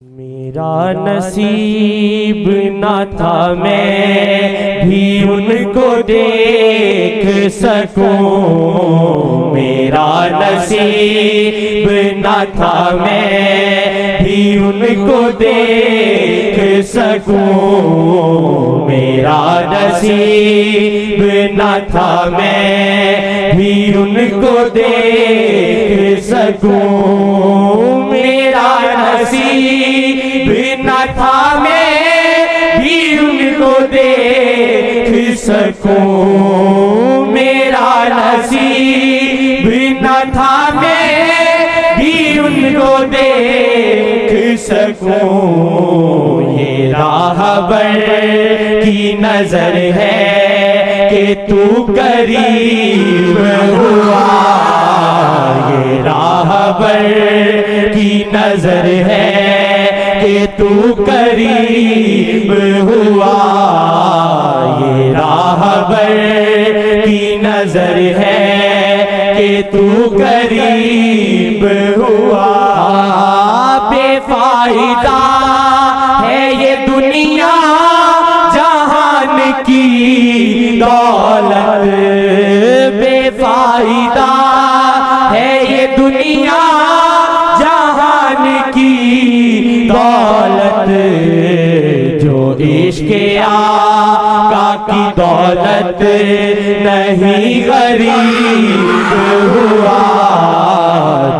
میرا نصیب نہ تھا میں بھی ان کو دیکھ سکوں، میرا نصیب نہ تھا میں بھی ان کو دیکھ سکوں، میرا نصیب نہ تھا میں بھی ان کو دیکھ سکوں، میرا نصیب نہ تھا میں بھی ان کو دیکھ سکوں، میرا نصیب نہ تھا میں بھی ان کو دیکھ سکوں، یہ راہبر کی نظر ہے کہ تو قریب ہوا، یہ راہبر کی نظر ہے کہ تو قریب ہوا، یہ راہبر کی نظر ہے کہ تو قریب ہوا، بے فائدہ ہے یہ دنیا جہان کی دولت، بے فائدہ ہے یہ دنیا جہان کی دولت، جو عشق آقا کی دولت نہیں غریب ہوا،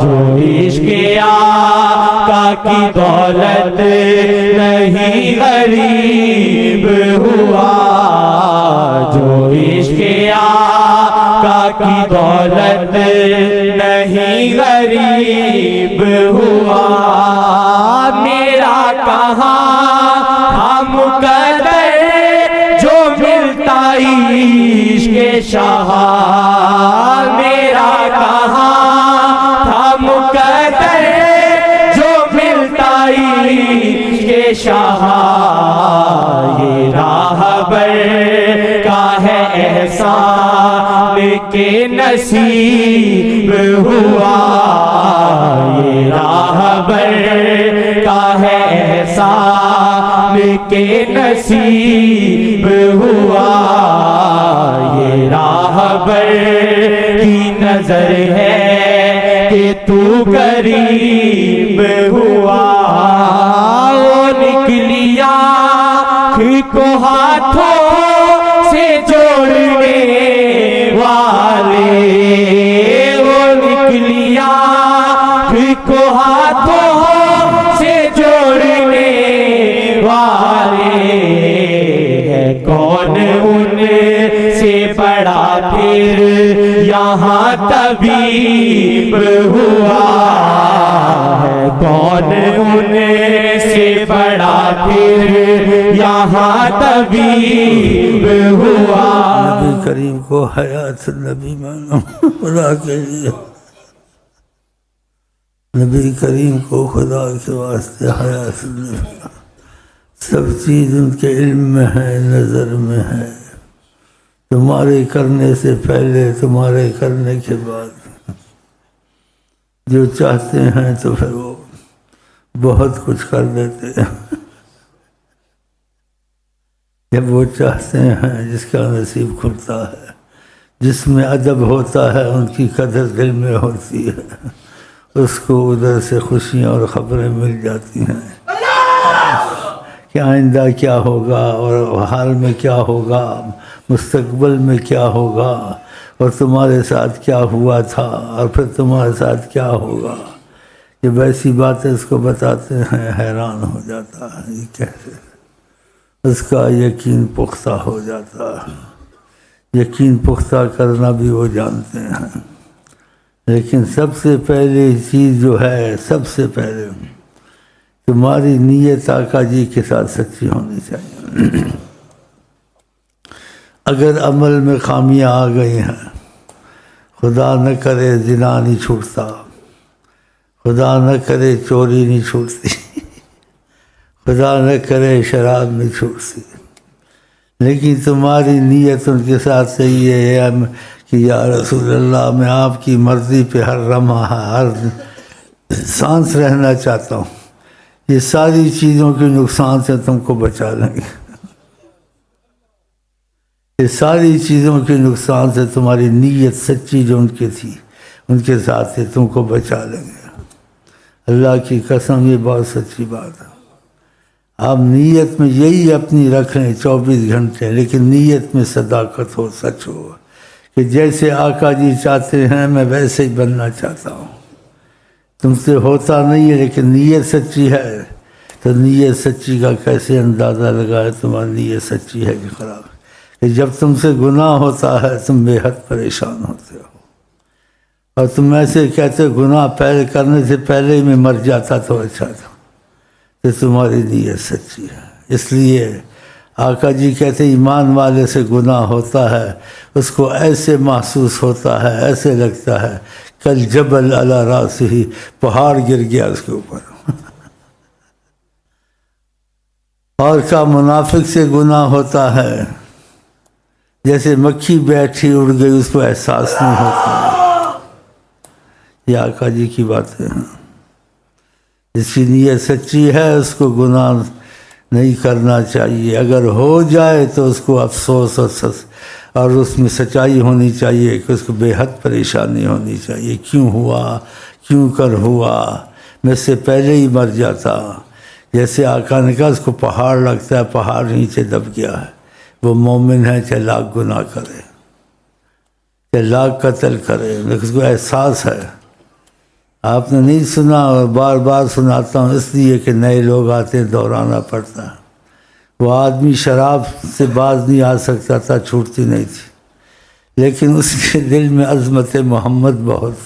جو عشق آقا کی دولت نہیں غریب ہوا، جو عشق آقا کی دولت نہیں غریب ہوا، میرا کہاں تھا مقدر جو ملتا عشق شاہ، میرا کہاں تھا مقدر جو ملتا عشق شاہ، یہ راہبر کا ہے احسان کہ نصیب ہوا، یہ راہبر کا ہے احسان کہ نصیب ہوا، یہ راہبر کی نظر ہے کہ تو قریب ہوا، وہ نکلی آنکھ کو ہاتھوں سے جوڑنے والے، وہ نکلی آنکھ کو ہاتھوں سے جوڑنے والے، ہے کون ان سے بڑا پھر یہاں طبیب ہوا، ہے کون ان سے بڑا پھر یہاں طبیب ہوا، نبی کریم کو حیات نبی مانو خدا کے لیے، نبی کریم کو خدا کے واسطے حیات نبی، سب چیز ان کے علم میں ہے، نظر میں ہے، تمہارے کرنے سے پہلے، تمہارے کرنے کے بعد، جو چاہتے ہیں تو پھر وہ بہت کچھ کر دیتے ہیں، جب وہ چاہتے ہیں جس کا نصیب کھلتا ہے، جس میں ادب ہوتا ہے، ان کی قدر دل میں ہوتی ہے، اس کو ادھر سے خوشیاں اور خبریں مل جاتی ہیں کہ آئندہ کیا ہوگا اور حال میں کیا ہوگا، مستقبل میں کیا ہوگا، اور تمہارے ساتھ کیا ہوا تھا اور پھر تمہارے ساتھ کیا ہوگا، جب ایسی باتیں اس کو بتاتے ہیں حیران ہو جاتا ہے، یہ کیسے، اس کا یقین پختہ ہو جاتا ہے، یقین پختہ کرنا بھی وہ جانتے ہیں، لیکن سب سے پہلے چیز جو ہے، سب سے پہلے تمہاری نیت آقا جی کے ساتھ سچی ہونی چاہیے، اگر عمل میں خامیاں آ گئی ہیں، خدا نہ کرے زنا نہیں چھوٹتا، خدا نہ کرے چوری نہیں چھوٹتی، خدا نہ کرے شراب نہیں چھوٹتی، لیکن تمہاری نیت ان کے ساتھ صحیح ہے کہ یا رسول اللہ میں آپ کی مرضی پہ ہر لمحہ ہر سانس رہنا چاہتا ہوں، یہ ساری چیزوں کے نقصان سے تم کو بچا لیں گے، یہ ساری چیزوں کے نقصان سے تمہاری نیت سچی جو ان کی تھی ان کے ساتھ سے تم کو بچا لیں گے۔ اللہ کی قسم یہ بہت سچی بات ہے۔ آپ نیت میں یہی اپنی رکھ لیں 24 گھنٹے، لیکن نیت میں صداقت ہو، سچ ہو کہ جیسے آقا جی چاہتے ہیں میں ویسے ہی بننا چاہتا ہوں۔ تم سے ہوتا نہیں ہے لیکن نیت سچی ہے، تو نیت سچی کا کیسے اندازہ لگائے تمہاری نیت سچی ہے کہ خراب ہے؟ کہ جب تم سے گناہ ہوتا ہے تم بے حد پریشان ہوتے ہو، اور تم ایسے کہتے ہو گناہ پہلے کرنے سے پہلے ہی میں مر جاتا تو اچھا تھا، کہ تمہاری نیت سچی ہے۔ اس لیے آقا جی کہتے ایمان والے سے گناہ ہوتا ہے اس کو ایسے محسوس ہوتا ہے، ایسے لگتا ہے کل جبل علی راسہ، پہاڑ گر گیا اس کے اوپر۔ اور کا منافق سے گناہ ہوتا ہے جیسے مکھی بیٹھی اڑ گئی، اس کو احساس نہیں ہوتا۔ یہ آقا جی کی باتیں ہیں۔ جس کی نیت سچی ہے اس کو گناہ نہیں کرنا چاہیے، اگر ہو جائے تو اس کو افسوس اور اس میں سچائی ہونی چاہیے کہ اس کو بے حد پریشانی ہونی چاہیے، کیوں ہوا، کیوں کر ہوا، میں سے پہلے ہی مر جاتا۔ جیسے آقا نے کہا اس کو پہاڑ لگتا ہے، پہاڑ نیچے دب گیا ہے، وہ مومن ہے چاہے لاکھ گناہ کرے، چاہے لاکھ قتل کرے، لیکن اس کو احساس ہے۔ آپ نے نہیں سنا اور بار بار سناتا ہوں اس لیے کہ نئے لوگ آتے ہیں، دہرانا پڑتا ہے۔ وہ آدمی شراب سے باز نہیں آ سکتا تھا، چھوٹتی نہیں تھی، لیکن اس کے دل میں عظمت محمد بہت،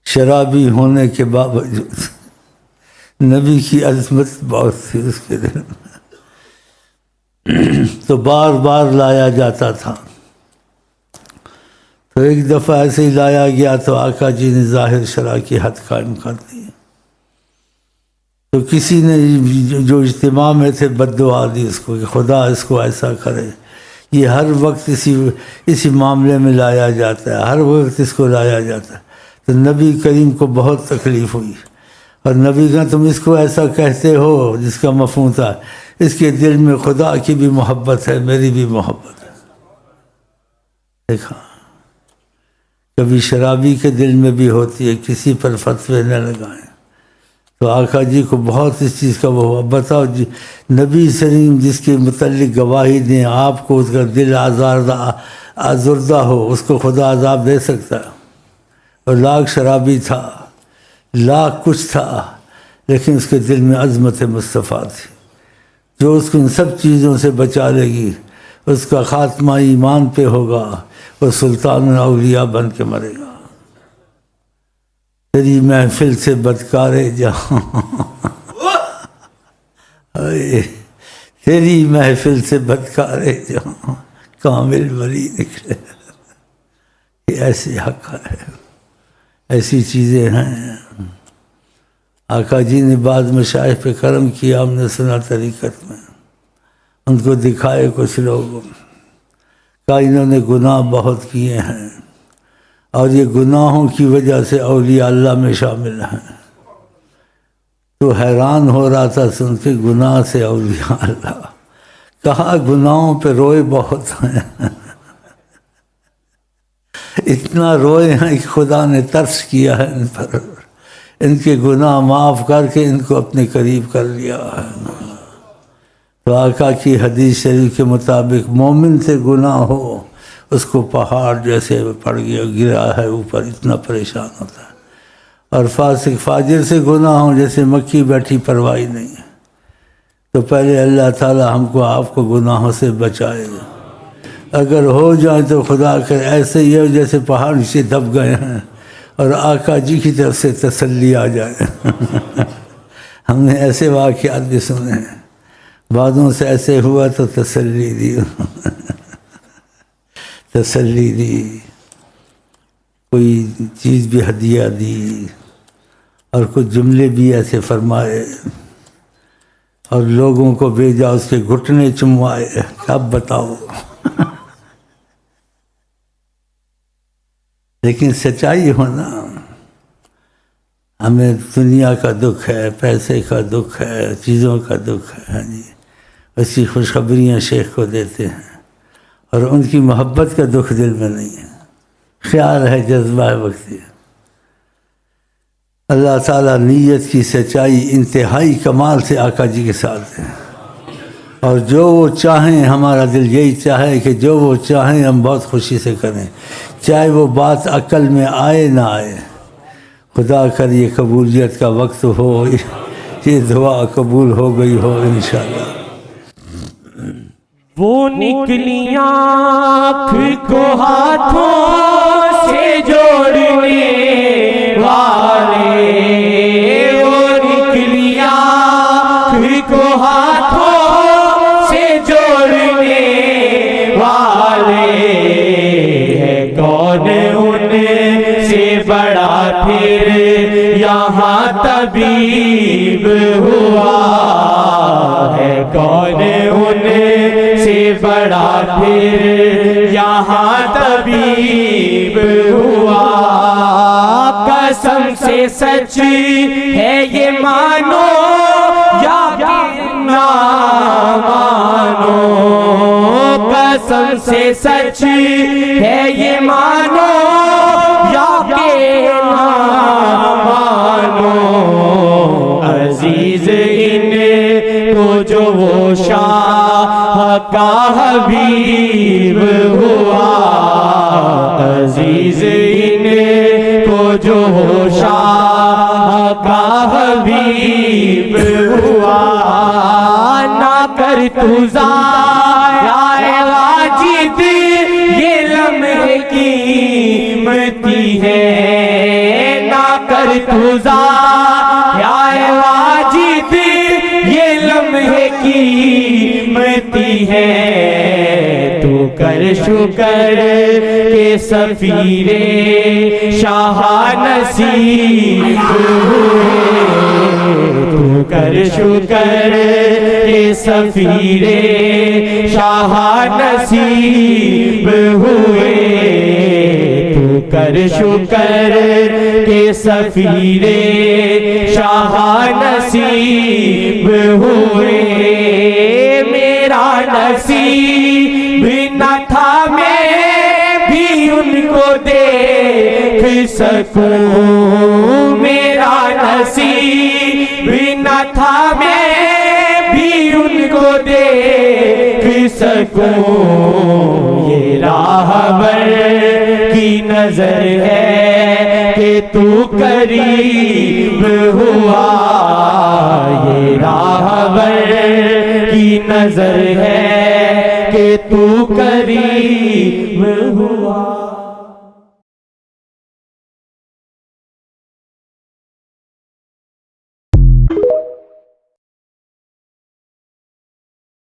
شرابی ہونے کے باوجود نبی کی عظمت بہت تھی اس کے دل میں، تو بار بار لایا جاتا تھا۔ تو ایک دفعہ ایسے ہی لایا گیا تو آقا جی نے ظاہر شرع کی حد قائم کر دی، تو کسی نے جو اجتماع میں تھے بد دعا دی اس کو کہ خدا اس کو ایسا کرے۔ یہ ہر وقت اسی معاملے میں لایا جاتا ہے، ہر وقت اس کو لایا جاتا ہے۔ تو نبی کریم کو بہت تکلیف ہوئی، اور نبی کہا تم اس کو ایسا کہتے ہو، جس کا مفہوم تھا اس کے دل میں خدا کی بھی محبت ہے، میری بھی محبت ہے۔ دیکھا کبھی شرابی کے دل میں بھی ہوتی ہے، کسی پر فتوے نہ لگائیں۔ تو آقا جی کو بہت اس چیز کا وہ بتاؤ جی، نبی سلیم جس کے متعلق گواہی دیں، آپ کو اس کا دل آزردہ ہو، اس کو خدا عذاب دے سکتا ہے؟ اور لاکھ شرابی تھا، لاکھ کچھ تھا، لیکن اس کے دل میں عظمت مصطفیٰ تھی، جو اس کو ان سب چیزوں سے بچا لے گی، اس کا خاتمہ ایمان پہ ہوگا، وہ سلطان اولیاء بن کے مرے گا۔ تیری محفل سے بدکارے جہاں، تیری محفل سے بدکارے جہاں کامل ولی نکلے۔ یہ ایسے حق ہے، ایسی چیزیں ہیں۔ آقا جی نے بعد مشائخ پہ کرم کیا، ہم نے سنا طریقت میں، ان کو دکھائے کچھ لوگوں، کہا انہوں نے گناہ بہت کیے ہیں، اور یہ گناہوں کی وجہ سے اولیاء اللہ میں شامل ہیں۔ تو حیران ہو رہا تھا سن کے، گناہ سے اولیاء اللہ، کہا گناہوں پہ روئے بہت ہیں، اتنا روئے ہیں کہ خدا نے ترس کیا ہے ان پر، ان کے گناہ معاف کر کے ان کو اپنے قریب کر لیا ہے۔ تو آقا کی حدیث شریف کے مطابق مومن سے گناہ ہو اس کو پہاڑ جیسے پڑ گیا، گرا ہے اوپر، اتنا پریشان ہوتا ہے۔ اور فاسق فاجر سے گناہ ہو جیسے مکھی بیٹھی، پرواہ نہیں ہے۔ تو پہلے اللہ تعالی ہم کو آپ کو گناہوں سے بچائے گا، اگر ہو جائے تو خدا کر ایسے ہی ہو جیسے پہاڑ سے دب گئے ہیں، اور آقا جی کی طرف سے تسلی آ جائے۔ ہم نے ایسے واقعات بھی سنے ہیں، بعضوں سے ایسے ہوا تو تسلی دی، تسلی دی، کوئی چیز بھی ہدیہ دی، اور کچھ جملے بھی ایسے فرمائے، اور لوگوں کو بھیجا اس کے گھٹنے چموائے۔ اب بتاؤ، لیکن سچائی ہونا، ہمیں دنیا کا دکھ ہے، پیسے کا دکھ ہے، چیزوں کا دکھ ہے، ہاں جی، اسی خوشخبریاں شیخ کو دیتے ہیں، اور ان کی محبت کا دکھ دل میں نہیں ہے، خیال ہے، جذبہ ہے وقتی۔ اللہ تعالیٰ نیت کی سچائی انتہائی کمال سے آقا جی کے ساتھ ہے، اور جو وہ چاہیں، ہمارا دل یہی چاہے کہ جو وہ چاہیں ہم بہت خوشی سے کریں، چاہے وہ بات عقل میں آئے نہ آئے۔ خدا کر یہ قبولیت کا وقت ہو، یہ دعا قبول ہو گئی ہو انشاءاللہ۔ وہ نکلی آنکھ کو ہاتھوں سے جوڑنے والے، وہ نکلی آنکھ کو ہاتھوں سے جوڑنے والے، ہے کون ان سے بڑا پھر یہاں طبیب ہوا، ہے کون ان سے بڑا پھر یہاں طبیب ہوا۔ قسم سے سچ ہے یہ مانو یا کہ نہ مانو، قسم سے سچ ہے یہ مانو یا کہ نہ مانو، عزیز ان کو جو وہ شاہ کا حبیب ہوا، عزیز ان کو جو وہ شاہ کا حبیب ہوا۔ نہ کر تو ضائع واجد یہ لمحے قیمتی ہے، نہ کر تو ضائع واجد یہ لمحے قیمتی ہے، تو کر شکر کہ سفیر شاہ نصیب ہوئے، تو کر شکر کہ سفیر شاہ نصیب ہوئے، تو کر شکر کہ سفیر شاہ نصیب ہوئے۔ میرا نصیب نہ تھا میں بھی ان کو دیکھ سکوں، میرا نصیب نہ تھا میں بھی ان کو دیکھ سکوں، یہ راہبر کی نظر ہے کہ تو قریب ہوا، یہ راہبر کی نظر ہے کہ تو قریب ہوا۔